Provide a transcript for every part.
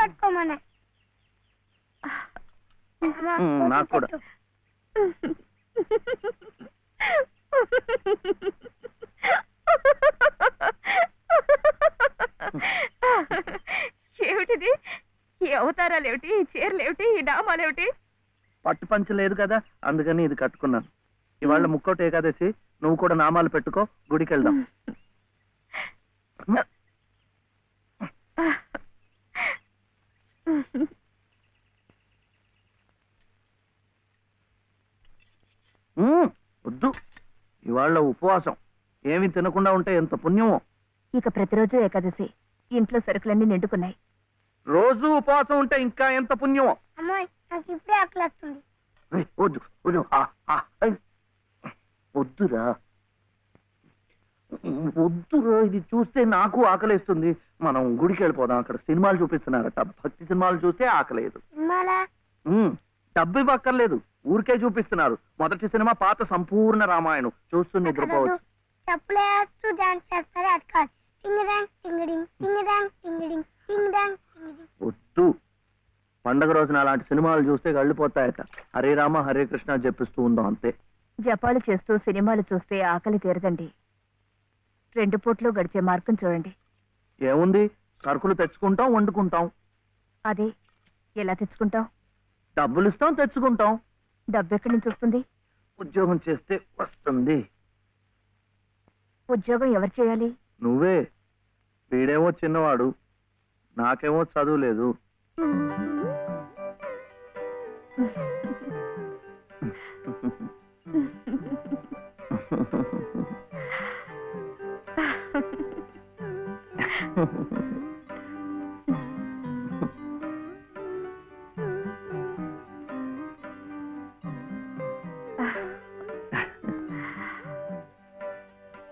కట్టుకోమన్నా. నాకు కూడా. ఏమిటిది? ఈ అవతారాలేమిటి, ఈ చీరలేమిటి, ఈ డామాలేమిటి? పట్టు పంచ లేదు కదా, అందుకని ఇది కట్టుకున్నాను. ఇవాళ ముక్కోటి ఏకాదశి, నువ్వు కూడా నామాలు పెట్టుకో, గుడికి వెళ్దాం. వద్దు, ఇవాళ ఉపవాసం. ఏమి తినకుండా ఉంటే ఎంత పుణ్యమో. ఇక ప్రతిరోజు ఏకాదశి, ఇంట్లో సరుకులన్నీ నిండుకున్నాయి. రోజు ఉపవాసం ఉంటే ఇంకా ఎంత పుణ్యమో. అమ్మాయి నాకు ఇప్పుడే ఆకలి వస్తుంది. వద్దు వద్దు, వద్దురా వద్దురా, ఇది చూస్తే నాకు ఆకలేస్తుంది. మనం గుడికి వెళ్ళిపోదాం, అక్కడ సినిమాలు చూపిస్తున్నారట. భక్తి సినిమాలు చూస్తే ఆకలేదు. డబ్బు ఇవ్వక్కర్లేదు, ఊరికే చూపిస్తున్నారు. మొదటి సినిమా పాత సంపూర్ణ రామాయణం చూస్తూ నిద్రపోవచ్చు. వద్దు, పండగ రోజున అలాంటి సినిమాలు చూస్తే గళ్ళిపోతాయట. హరే రామ హరే కృష్ణ చెప్పిస్తూ ఉందాం అంతే. జపాలు చేస్తూ సినిమాలు చూస్తే ఆకలి తీరదండి. 2 పూట్లు గడిచే మార్గం చూడండి. ఏముంది, సరుకులు తెచ్చుకుంటాం, వండుకుంటాం. అదే, ఎలా తెచ్చుకుంటాం? డబ్బులు ఇస్తాం, తెచ్చుకుంటాం. డబ్బు ఎక్కడి నుంచి వస్తుంది? ఉద్యోగం చేస్తే వస్తుంది. ఉద్యోగం ఎవరు చేయాలి? నువ్వే. వీడేమో చిన్నవాడు, నాకేమో చదువు లేదు.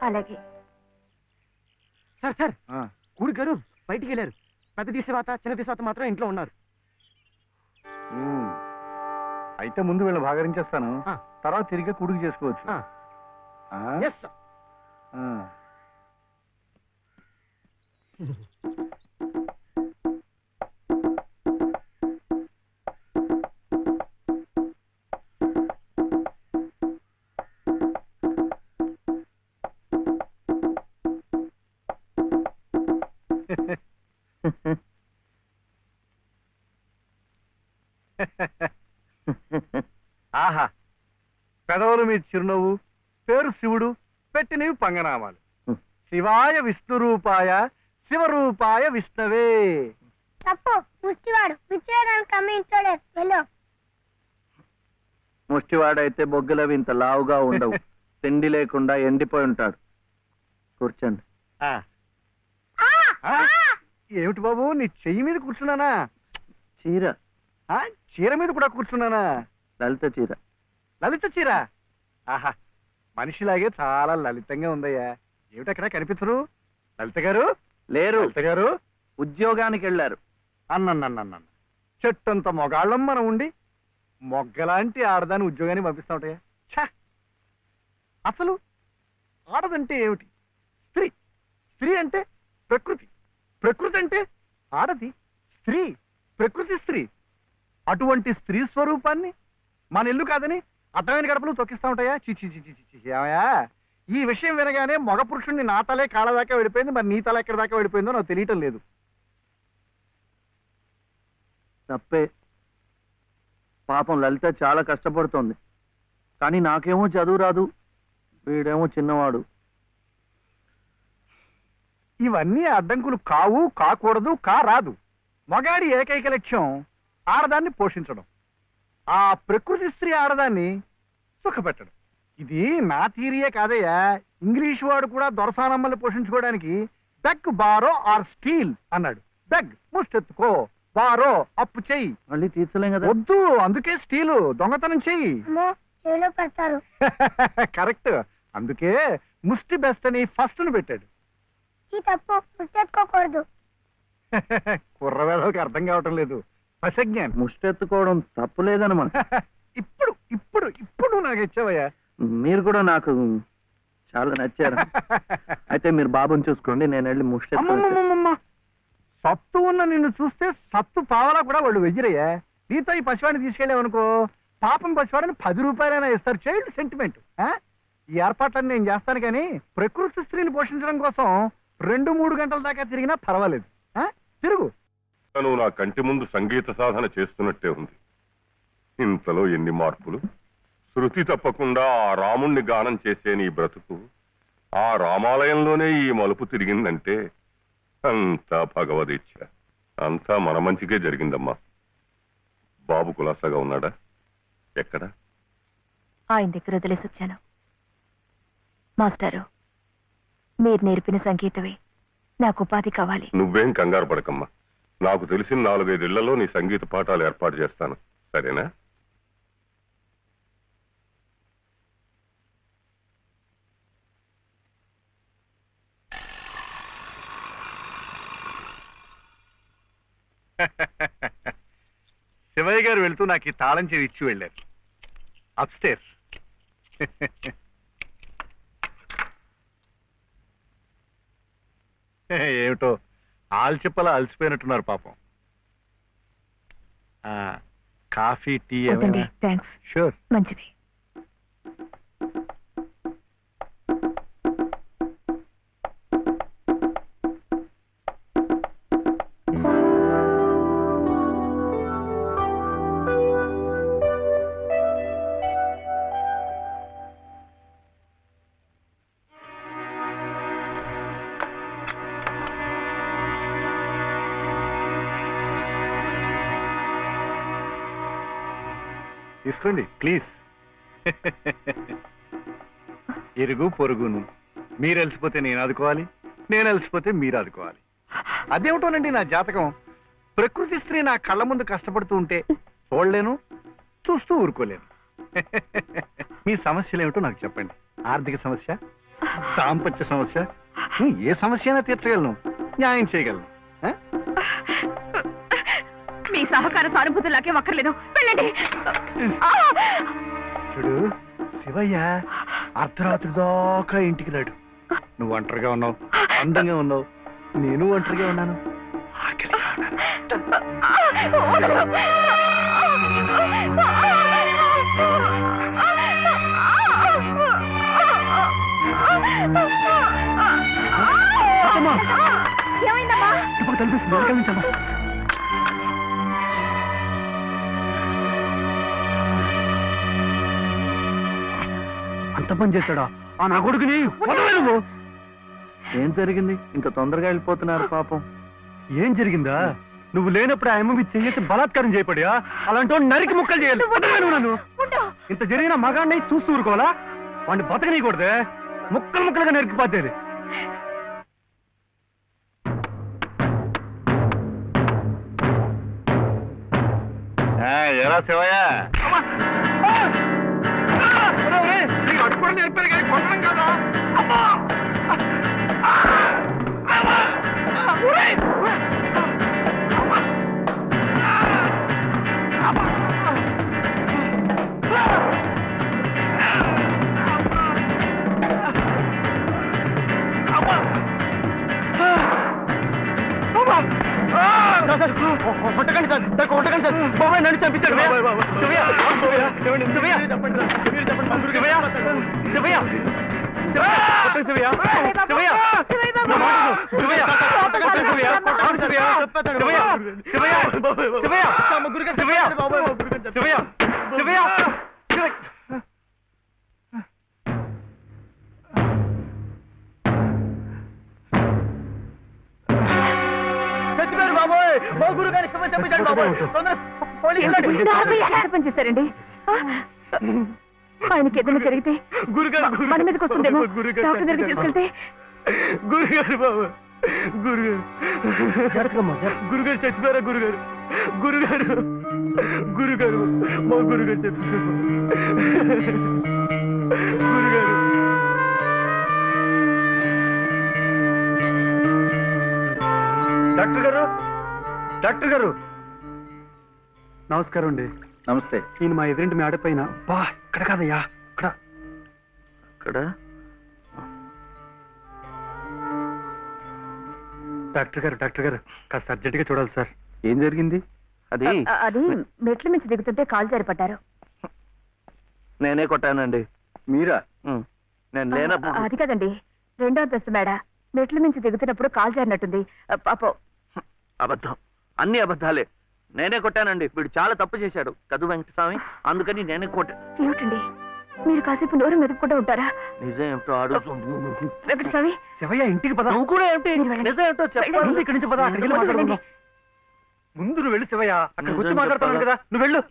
అలాగే. సార్ సార్, కూడి గారు బయటికి వెళ్ళారు. పెద్ద తీసేవాత చిన్న తీసేవాత మాత్రం ఇంట్లో ఉన్నారు. అయితే ముందు వీళ్ళు భాగరించేస్తాను, తర్వాత తిరిగి కుడికి చేసుకోవచ్చు. ఆహా, పెదవులు మీ చిరునవ్వు, పేరు శివుడు, పెట్టినవి పంగనామాలు. శివాయ విష్ణురూపాయ శివరూపాయ విష్ణవే. తప్పు, ముష్టివాడు విచ్చేయడానికి అమ్మ ఇంట్లో వెళ్ళు. ముష్టివాడైతే బొగ్గులవి ఇంత లావుగా ఉండవు. తిండి లేకుండా ఎండిపోయి ఉంటాడు. కూర్చోండి. ఏమిటి బాబు, నీ చెయ్యి మీద కూర్చున్నానా? చీర. చీర మీద కూడా కూర్చున్నానా? లలిత చీర. లలిత చీర? ఆహా, మనిషిలాగే చాలా లలితంగా ఉందయ్యా. ఏమిటక్కడ కనిపించరు? లలిత గారు లేరు. లలిత గారు ఉద్యోగానికి వెళ్ళారు. అన్నన్న చెట్టంత మొగాళ్ళం మనం ఉండి మొగ్గలాంటి ఆడదాన్ని ఉద్యోగానికి పంపిస్తా ఉంటాయా? ఛా, అసలు ఆడదంటే ఏమిటి? స్త్రీ. స్త్రీ అంటే ప్రకృతి. ప్రకృతి అంటే ఆడది. స్త్రీ, ప్రకృతి స్త్రీ. అటువంటి స్త్రీ స్వరూపాన్ని మన ఇల్లు కాదని అర్థమైన గడపలు తొక్కిస్తా ఉంటాయా? చిచిచిచిచియా. ఈ విషయం వినగానే మగ పురుషుణ్ణి నా తలే కాళ్ళ దాకా వెళ్ళిపోయింది. మరి నీ తల ఎక్కడి దాకా వెళ్ళిపోయిందో నాకు తెలియటం లేదు. తప్పే. పాపం లలిత చాలా కష్టపడుతోంది. కానీ నాకేమో చదువు రాదు, వీడేమో చిన్నవాడు. ఇవన్నీ అడ్డంకులు కావు, కాకూడదు, కారాదు. మగాడి ఏకైక లక్ష్యం ఆడదాన్ని పోషించడం, ఆ ప్రకృతి స్త్రీ ఆడదాన్ని సుఖపెట్టడం. ఇది నా థియరీయే కాదయ్యా. ఇంగ్లీష్ వాడు కూడా దొరసానమ్మల్ని పోషించుకోవడానికి బెగ్, బారో ఆర్ స్టీల్ అన్నాడు. బెగ్, ముష్టెత్తుకో, బారో అప్పు చెయ్యి. మళ్ళీ తీర్చలేం కదా. వద్దు, అందుకే స్టీలు, దొంగతనం చెయ్యి. కరెక్ట్. అందుకే ముష్టి బెస్ట్ అని ఫస్ట్ ను పెట్టాడు. ముష్టెత్తుకోకూడదు. కుర్రవేళకి అర్థం కావటం లేదు. పసజ్ఞానం. ముష్టెత్తుకోవడం తప్పులేదనమాట. ఇప్పుడు ఇప్పుడు ఇప్పుడు నాకు ఇచ్చావయ్యా. మీరు కూడా నాకు చాలా నచ్చారు. అయితే మీరు బాబుని చూసుకోండి, నేను వెళ్ళి ముష్టెత్తు. సత్తు ఉన్న నిన్ను చూస్తే సత్తు పావలా కూడా వాళ్ళు వెయ్యరయ్యా. నీతో ఈ పసివాడిని తీసుకెళ్ళావనుకో, పాపం పసివాడిని 10 రూపాయలైనా ఇస్తారు. Child sentiment. ఈ ఏర్పాట్లన్నీ నేను చేస్తాను, కానీ ప్రకృతి స్త్రీని పోషించడం కోసం 2-3 గంటల దాకా తిరిగినా పర్వాలేదు. తిరుగు. నువ్వు నా కంటి ముందు సంగీత సాధన చేస్తున్నట్టే ఉంది. ఇంతలో ఎన్ని మార్పులు! శృతి తప్పకుండా ఆ రాముణ్ణి గానం చేసే నీ బ్రతుకు ఆ రామాలయంలోనే ఈ మలుపు తిరిగిందంటే అంతా భగవదీచ్ఛ. అంతా మన మంచికే జరిగిందమ్మా. బాబు కులాసాగా ఉన్నాడా? ఎక్కడ? ఆయన దగ్గర వదిలేసి వచ్చాను. మాస్టారు, మీరు నేర్పిన సంగీతమే నాకు ఉపాధి కావాలి. నువ్వేం కంగారు పడకమ్మా. నాకు తెలిసిన 4-5 ఇళ్లలో నీ సంగీత పాఠాలు ఏర్పాటు చేస్తాను. సరేనా? శివయ్య గారు వెళ్తూ నాకు ఈ తాళం చెవి ఇచ్చి వెళ్ళారు. అప్స్టేర్స్. ఏమిటో ఆల్చిప్పలా అలసిపోయినట్టున్నారు పాపం. Coffee, tea? థ్యాంక్స్. షూర్. మంచిది. తీసుకోండి ప్లీజ్. ఇరుగు పొరుగును. మీరు అలసిపోతే నేను ఆదుకోవాలి, నేను అలసిపోతే మీరు ఆదుకోవాలి. అదేమిటోనండి నా జాతకం. ప్రకృతి స్త్రీ నా కళ్ళ ముందు కష్టపడుతూ ఉంటే చూడలేను, చూస్తూ ఊరుకోలేను. మీ సమస్యలు ఏమిటో నాకు చెప్పండి. ఆర్థిక సమస్య, దాంపత్య సమస్య, ఏ సమస్య అయినా తీర్చగలను, న్యాయం చేయగలను. మీ సహకార సానుభూతి నాకే వక్కర్లేదు. వెళ్ళండి. చూడు శివయ్య అర్ధరాత్రి దాకా ఇంటికి రాడు. నువ్వు ఒంటరిగా ఉన్నావు, అందంగా ఉన్నావు, నేను ఒంటరిగా ఉన్నాను, ఆకలిగా ఉన్నాను. ఏమైందమ్మా? ఇప్పుడు కనిపిస్తుంది. అంత పని చేశాడా ఆ నా కొడుకుని? వదలవు. ఏం జరిగింది? ఇంత తొందరగా వెళ్ళిపోతున్నారు పాపం. ఏం జరిగిందా? నువ్వు లేనప్పుడు ఆ అమ్మ చేసి బలాత్కారం చేయబడియా? అలాంటి నరికి ముక్కలు చేయాలి. నన్ను ఇంత జరిగిన మగాడిని చూస్తూ ఊరుకోవాలా? వాడిని బతకనీయకూడదే, ముక్కలు ముక్కలుగా నరికిపోతేది. ఎలా శివయ్య? అడుగు నేర్పారు కానీ కొట్టడం కదా. కొట్టకండి సార్, కొట్టకండి సార్. బాబాయ్ నన్ను చంపించాడు. చచ్చిపోయారు బాబోయ్. మా గురుగారి చంపించాడు బాబోయ్. పని చేశారండి. ఆయనకి ఏదైనా జరిగితే మన మీదకి వస్తుందేమో. డాక్టర్ దగ్గరికి తీసుకెళ్తే. గురుగారు బాబు, గురుగారు గురుగారు చచ్చిపోయారా? గురుగారు, గురుగారు, గురుగారు, మా గురుగారు చచ్చిపోయారు. గురుగారు, డాక్టర్ గారు, డాక్టర్ గారు నమస్కారం అండి. నమస్తే. ఈయన మా ఎదురింటి మేడ పైన. బా ఇక్కడ కాదయ్యా, ఇక్కడ ఇక్కడ డాక్టర్ గారు కాస్త అర్జెంటుగా చూడాలి సార్. ఏం జరిగింది? అది అది మెట్ల మించి దిగుతుంటే కాలు జారిపడ్డారు. నేనే కొట్టానండి. మీరా? నేను లేనప్పుడు అది కదండి, రెండో అంతస్తు మేడ. మెట్ల మించి దిగుతున్నప్పుడు కాలు జారినట్టుంది. పాపం. అబద్ధం, అన్ని అబద్ధాలే. నేనే కొట్టానండి. వీడు చాలా తప్పు చేశాడు కదు వెంకటస్వామి, అందుకని నేనే కొట్టా. ఏమిటండి మీరు కాసేపు నోరు మెదుపుకుంటూ ఉంటారా? నిజం ఏమిటో అడుగు. వెంకటస్వామి, శివయ్య ఇంటికి పద. నువ్వు కూడా ఏంటి మీరు వెళ్ళండి. నిజం ఏమిటో చెప్పాలి. వెళ్ళండి. ఇక్కడి నుంచి పద, అక్కడికి వెళ్ళి ముందు మాట్లాడుకుందాం. వెళ్ళండి. ముందు నువ్వు వెళ్ళు శివయ్య, అక్కడికి వచ్చి నిజం మాట్లాడుతున్నాను చెప్పాలా? కదా, నువ్వు వెళ్ళు.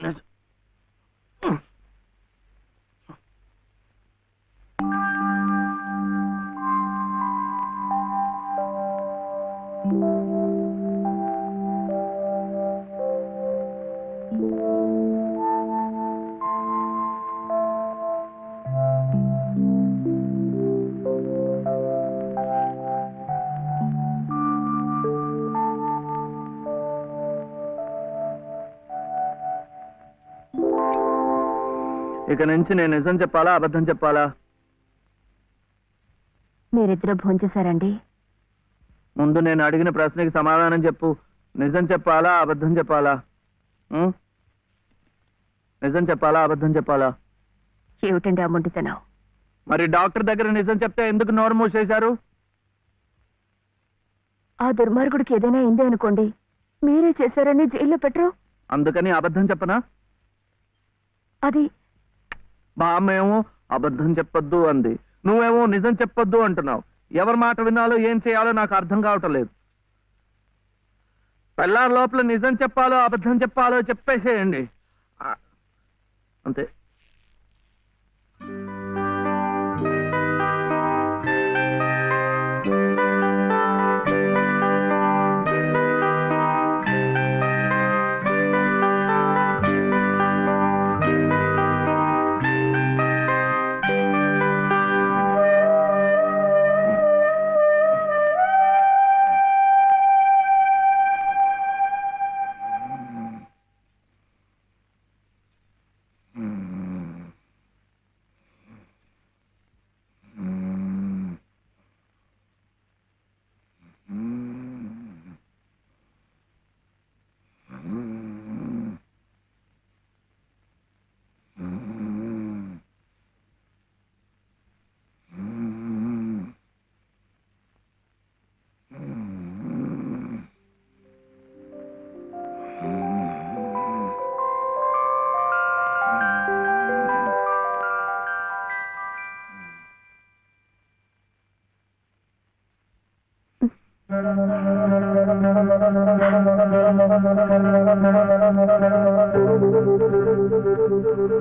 ఇక నుంచి నేను నిజం చెప్పాలా అబద్ధం చెప్పాలా? మీరిద్దరూ భోంచేశారండి? ముందు నేను అడిగిన ప్రశ్నకి సమాధానం చెప్పు. నిజం చెప్పాలా అబద్ధం చెప్పాలా? ఉం? నిజం చెప్పాలా అబద్ధం చెప్పాలా? ఏమిటండి ఆ మొండితనం? మరి డాక్టర్ దగ్గర నిజం చెప్తే ఎందుకు నోరు మూసేశారు? ఆ దుర్మార్గుడికి ఏదైనా అయిందే అనుకోండి, మీరే చేశారని జైల్లో పెట్టరు. అందుకని అబద్ధం చెప్పనా? అది మా అమ్మేమో అబద్ధం చెప్పొద్దు అంది, నువ్వేమో నిజం చెప్పొద్దు అంటున్నావు. ఎవరి మాట వినాలో ఏం చేయాలో నాకు అర్థం కావటం లేదు. పెళ్ళారి లోపల నిజం చెప్పాలో అబద్ధం చెప్పాలో చెప్పేసేయండి, అంతే.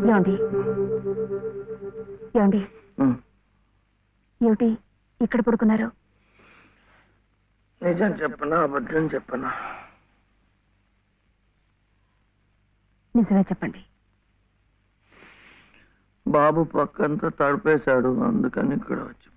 ఏమండి ఏమండి ఏమిటి ఇక్కడ పడుకున్నారు? నిజం చెప్పనా అబద్ధం చెప్పనా? నిజమే చెప్పండి. బాబు పక్కంతా తడిపేశాడు, అందుకని ఇక్కడ వచ్చి